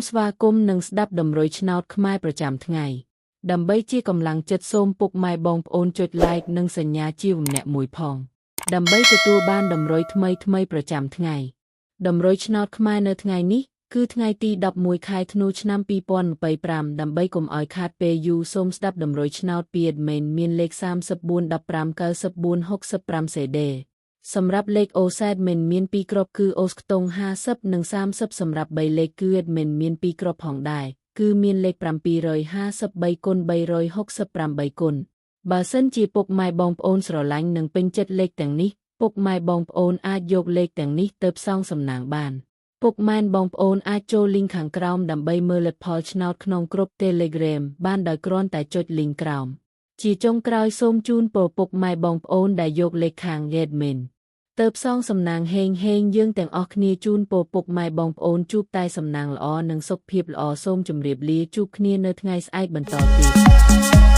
ស្វាគមន៍និងស្ដាប់ដំរុយឆ្នោតខ្មែរប្រចាំថ្ងៃដើម្បីជាកម្លាំងចិត្តសូមពុកម៉ែបងប្អូនចុច like និងសញ្ញាជាម្នាក់មួយផងដើម្បីទទួលបានដំរុយថ្មីប្រចាំថ្ងៃដំរុយឆ្នោតខ្មែរនៅថ្ងៃនេះគឺថ្ងៃទី11ខែធ្នូឆ្នាំ2025ដើម្បីកុំឲ្យខាតពេលយូរសូមស្ដាប់ដំរុយឆ្នោតពី admin មានលេខ34159465 CD សម្រាប់លេខ OZ មាន2គ្រាប់គឺ OZ ខ្ទង់50និង30សម្រាប់3លេខគឺ admin មាន2គ្រាប់ផងដែរគឺមានលេខ753គុណ368គុណបើសិនជាពុកម៉ែបងប្អូនស្រឡាញ់និងពេញចិត្តលេខទាំងនេះពុកម៉ែបងប្អូនអាចយកលេខទាំងនេះទៅផ្សងសំណាងបានពុកម៉ែបងប្អូនអាចចូល link ខាងក្រោមដើម្បីមើលលទ្ធផលឆ្នោតក្នុងក្រុម Telegram បានដោយគ្រាន់តែចុច link ក្រោមជាចុងក្រោយសូមជូនពរពុកម៉ែបងប្អូនដែលយកលេខខាង admin ទៅផ្សងសំណាងហេងយើងទាំងអស់គ្នាជូនពរពុកម៉ែបងប្អូនជួបតែសំណាងល្អនិងសុខភាពល្អសូមជម្រាបលាជួបគ្នានៅថ្ងៃស្អែកបន្តទៀត